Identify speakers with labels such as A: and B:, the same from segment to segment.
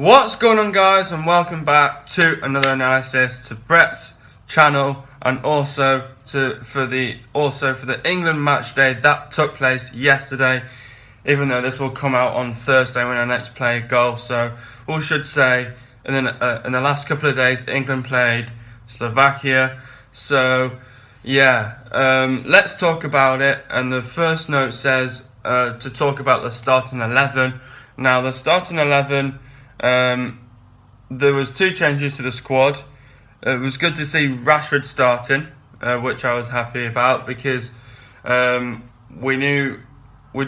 A: What's going on, guys, and welcome back to another analysis to Brett's channel, and also for the England match day that took place yesterday. Even though this will come out on Thursday when I next play golf, so we should say in the last couple of days England played Slovakia. So yeah, let's talk about it. And the first note says to talk about the starting 11. Now the starting 11. There was two changes to the squad. It was good to see Rashford starting, which I was happy about, because we knew we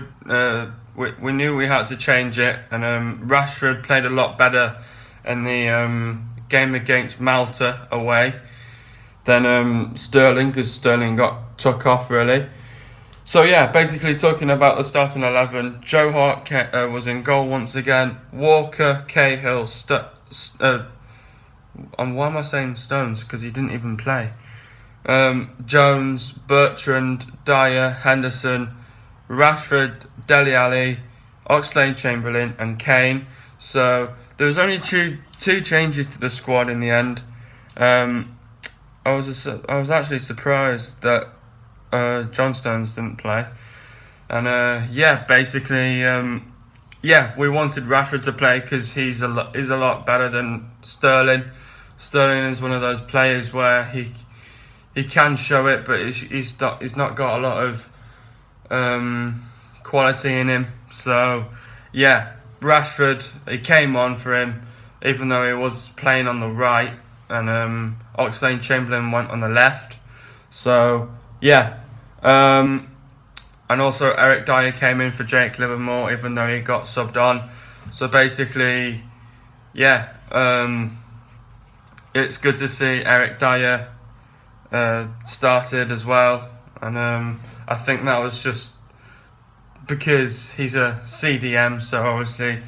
A: had to change it, and Rashford played a lot better in the game against Malta away than Sterling, because Sterling got took off really. So yeah, basically talking about the starting 11, Joe Hart was in goal once again. Walker, Cahill, and why am I saying Stones? Because he didn't even play. Jones, Bertrand, Dier, Henderson, Rashford, Dele Alli, Oxlade-Chamberlain, and Kane. So there was only two changes to the squad in the end. I was actually surprised that John Stones didn't play, and basically, we wanted Rashford to play because he's a lot better than Sterling. Sterling is one of those players where he can show it, but he's not got a lot of quality in him. So yeah, Rashford, he came on for him, even though he was playing on the right, and Oxlade-Chamberlain went on the left. So yeah. And also Eric Dier came in for Jake Livermore, even though he got subbed on. So basically, yeah, it's good to see Eric Dier started as well. And I think that was just because he's a CDM, so obviously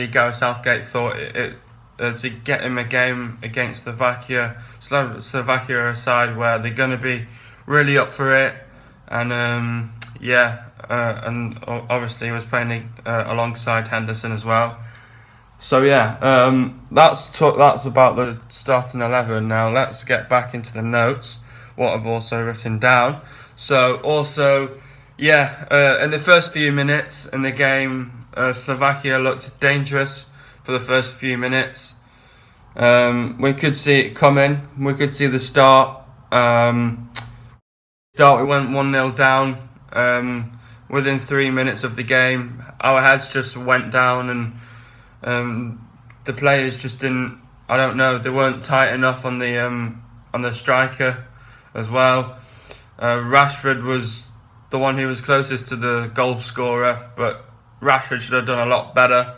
A: Gareth Southgate thought it to get him a game against Slovakia side where they're going to be really up for it, and and obviously he was playing alongside Henderson as well. So yeah, that's about the starting 11. Now let's get back into the notes, what I've also written down. So also, in the first few minutes in the game, Slovakia looked dangerous for the first few minutes. We could see it coming. We could see the start. We went 1-0 down. Within 3 minutes of the game, our heads just went down, and the players just didn't. I don't know. They weren't tight enough on the striker as well. Rashford was the one who was closest to the goal scorer, but Rashford should have done a lot better.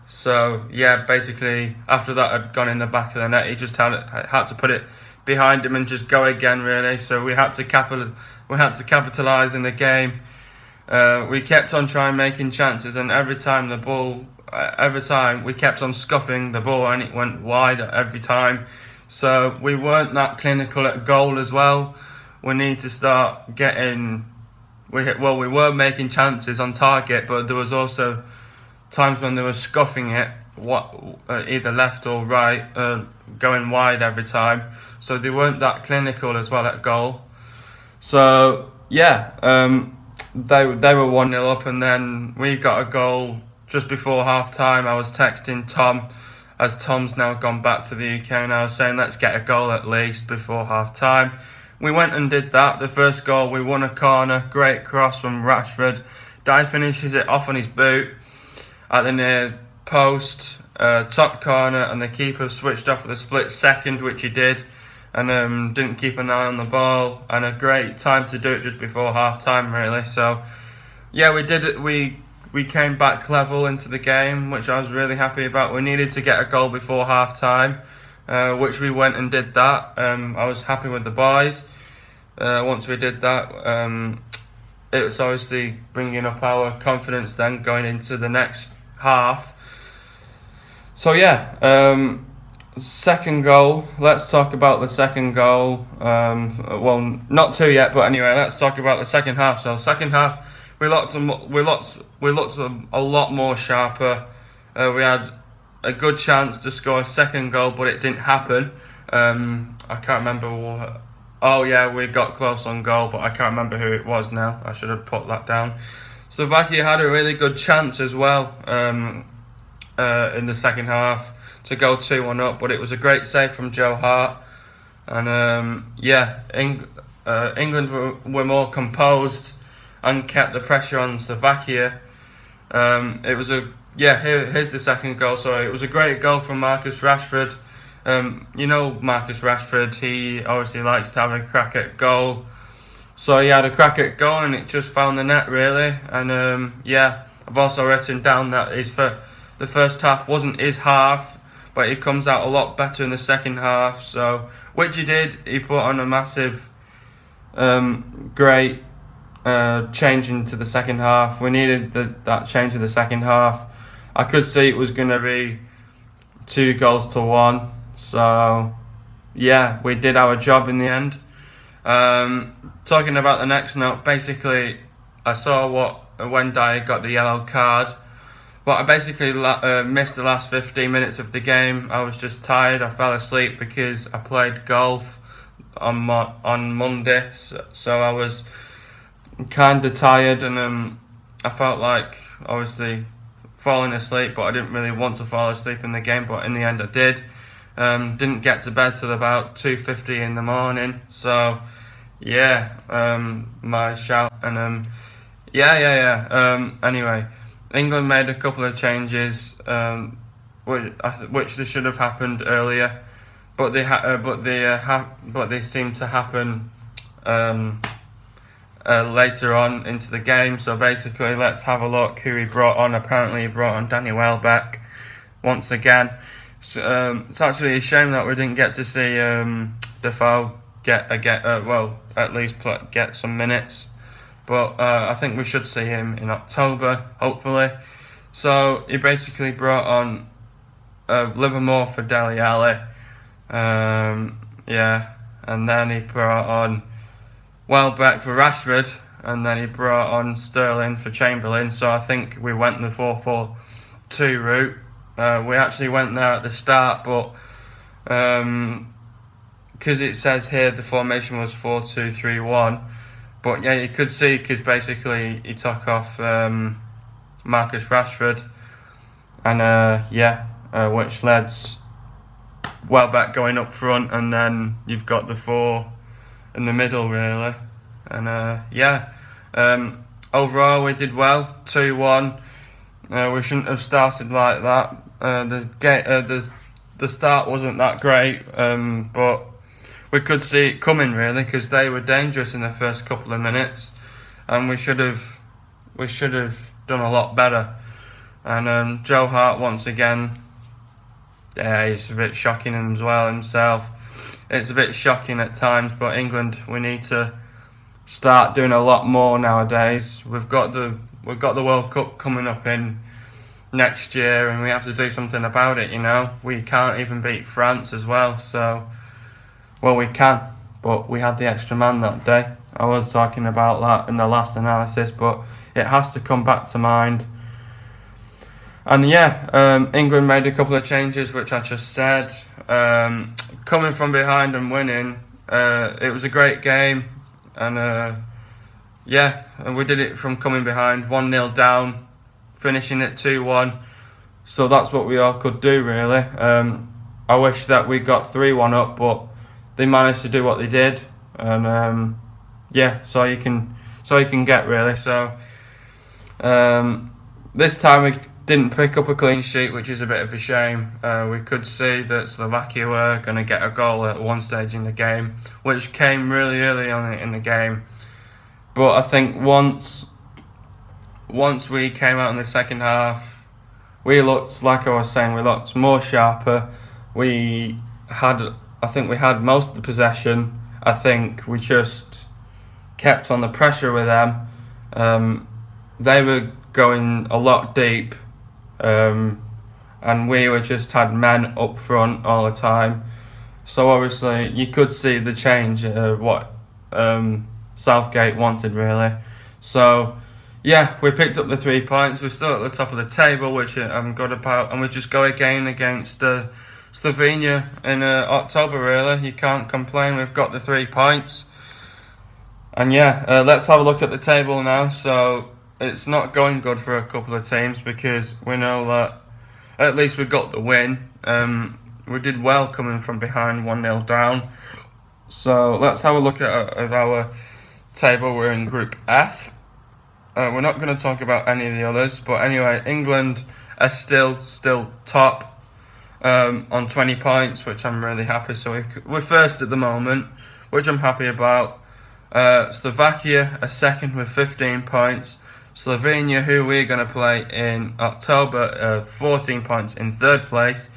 A: So yeah, basically after that had gone in the back of the net, he just had to put it behind him and just go again really. So we had to capitalise in the game. We kept on trying making chances, and every time we kept on scuffing the ball, and it went wide every time. So we weren't that clinical at goal as well. We need to start getting. We were making chances on target, but there was also times when they were scuffing it, either left or right, going wide every time. So they weren't that clinical as well at goal. So yeah, they were 1-0 up, and then we got a goal just before half time. I was texting Tom, as Tom's now gone back to the UK, and I was saying let's get a goal at least before half time. We went and did that. The first goal, we won a corner, great cross from Rashford. Dier finishes it off on his boot at the near post, top corner, and the keeper switched off for the split second, which he did, and didn't keep an eye on the ball, and a great time to do it just before half time really. So yeah, we did it. We came back level into the game, which I was really happy about. We needed to get a goal before half time, which we went and did that. I was happy with the boys. Once we did that, it was obviously bringing up our confidence then going into the next half. So yeah, second goal. Let's talk about the second goal. Well, not two yet, but anyway, let's talk about the second half. So second half, we we looked a lot more sharper. We had a good chance to score a second goal, but it didn't happen. I can't remember what. Oh yeah, we got close on goal, but I can't remember who it was now. I should have put that down. Slovakia had a really good chance as well in the second half to go 2-1 up, but it was a great save from Joe Hart. And England were more composed and kept the pressure on Slovakia. Here's the second goal. So it was a great goal from Marcus Rashford. Marcus Rashford, he obviously likes to have a crack at goal. So he had a crack at goal and it just found the net really. And I've also written down that the first half wasn't his half, but he comes out a lot better in the second half. So which he did. He put on a massive, great change into the second half. We needed that change in the second half. I could see it was going to be 2-1. So, yeah, we did our job in the end. Talking about the next note, basically, I saw when Dier got the yellow card, but I basically missed the last 15 minutes of the game. I was just tired. I fell asleep because I played golf on Monday, so I was kind of tired, and I felt like obviously falling asleep, but I didn't really want to fall asleep in the game, but in the end I did. Didn't get to bed till about 2:50 in the morning, so my shout. And anyway, England made a couple of changes which they should have happened earlier, but they seem to happen later on into the game. So basically, let's have a look who he brought on. Apparently he brought on Danny Welbeck once again. So, it's actually a shame that we didn't get to see Defoe get some minutes, but I think we should see him in October, hopefully. So he basically brought on Livermore for Dele Alli, and then he brought on Welbeck for Rashford, and then he brought on Sterling for Chamberlain. So I think we went the 4-4-2 route. We actually went there at the start, but because it says here the formation was 4-2-3-1, but yeah, you could see because basically he took off Marcus Rashford, and which led Welbeck going up front, and then you've got the 4 in the middle really, and overall we did well, 2-1. We shouldn't have started like that. The start wasn't that great, but we could see it coming really, because they were dangerous in the first couple of minutes, and we should have done a lot better. And Joe Hart once again, he's a bit shocking as well himself. It's a bit shocking at times, but England, we need to start doing a lot more nowadays. We've got the World Cup coming up in next year, and we have to do something about it. We can't even beat France as well. So, well, we can, but we had the extra man that day. I was talking about that in the last analysis, but it has to come back to mind. And England made a couple of changes, which I just said. Coming from behind and winning, it was a great game, and and we did it from coming behind 1-0 down, finishing at 2-1. So that's what we all could do really. I wish that we got 3-1 up, but they managed to do what they did, and so you can get really. So this time we didn't pick up a clean sheet, which is a bit of a shame. We could see that Slovakia were going to get a goal at one stage in the game, which came really early on in the game. But I think once we came out in the second half, we looked, like I was saying, we looked more sharper. I think we had most of the possession. I think we just kept on the pressure with them. They were going a lot deep, and we were just had men up front all the time. So obviously you could see the change, what Southgate wanted really. So yeah, we picked up the 3 points. We're still at the top of the table, which I'm good about, and we just go again against Slovenia in October. Really, you can't complain. We've got the 3 points, and yeah, let's have a look at the table now. So it's not going good for a couple of teams because we know that at least we got the win. We did well coming from behind 1-0 down. So let's have a look at our table. We're in Group F. We're not going to talk about any of the others, but anyway, England are still top on 20 points, which I'm really happy. So we're first at the moment, which I'm happy about. Slovakia are second with 15 points. Slovenia, who we're going to play in October, 14 points in third place.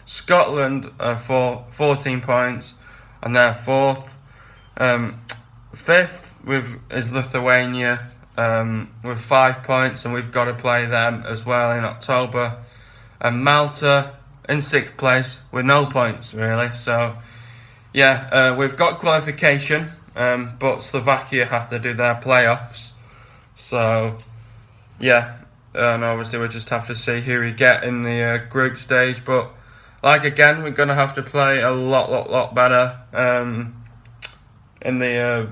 A: Scotland for 14 points, and they're fourth. Fifth is Lithuania with 5 points, and we've got to play them as well in October. And Malta in sixth place with no points really. So yeah, we've got qualification, but Slovakia have to do their playoffs. So yeah, and obviously we just have to see who we get in the group stage. But like again, we're gonna have to play a lot better in the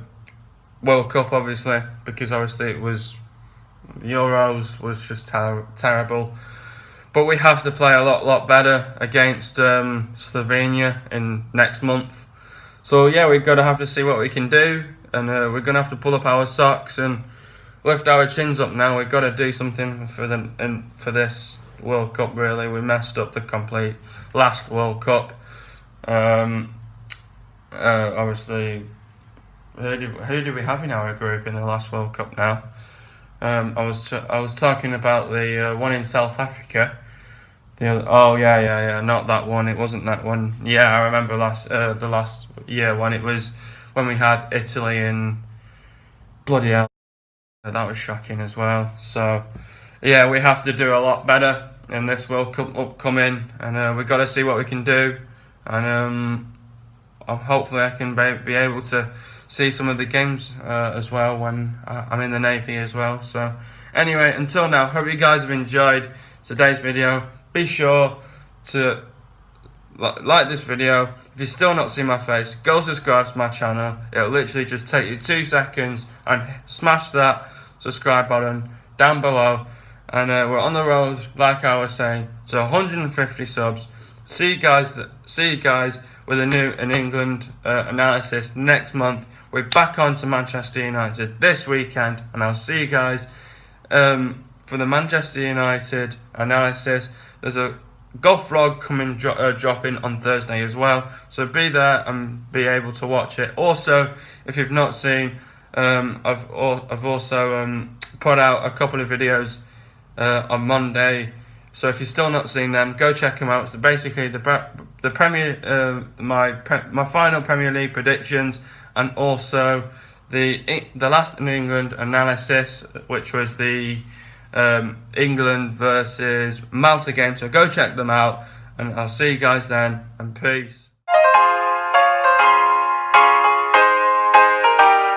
A: World Cup, obviously, because obviously it was Euros was just terrible. But we have to play a lot better against Slovenia in next month. So yeah, we've got to have to see what we can do, and we're gonna have to pull up our socks and lift our chins up now. We've got to do something for this World Cup. Really, we messed up the complete last World Cup. Obviously, who do we have in our group in the last World Cup now? I was talking about the one in South Africa. The other, oh yeah, not that one. It wasn't that one. Yeah, I remember the last year when it was when we had Italy and bloody hell. That was shocking as well. So yeah, we have to do a lot better in this World Cup upcoming, and we've got to see what we can do. And hopefully I can be able to see some of the games as well when I'm in the Navy as well. So anyway, until now, hope you guys have enjoyed today's video. Be sure to like this video. If you've still not seen my face, go subscribe to my channel. It'll literally just take you 2 seconds, and smash that subscribe button down below. And we're on the road, like I was saying, to 150 subs. See you guys with a new in England analysis next month. We're back on to Manchester United this weekend, and I'll see you guys for the Manchester United analysis. There's a golf vlog coming dropping on Thursday as well, so be there and be able to watch it. Also, if you've not seen, I've also put out a couple of videos on Monday. So if you've still not seen them, go check them out. So basically, the Premier, my final Premier League predictions, and also the last in England analysis, which was the England versus Malta game. So go check them out, and I'll see you guys then. And peace.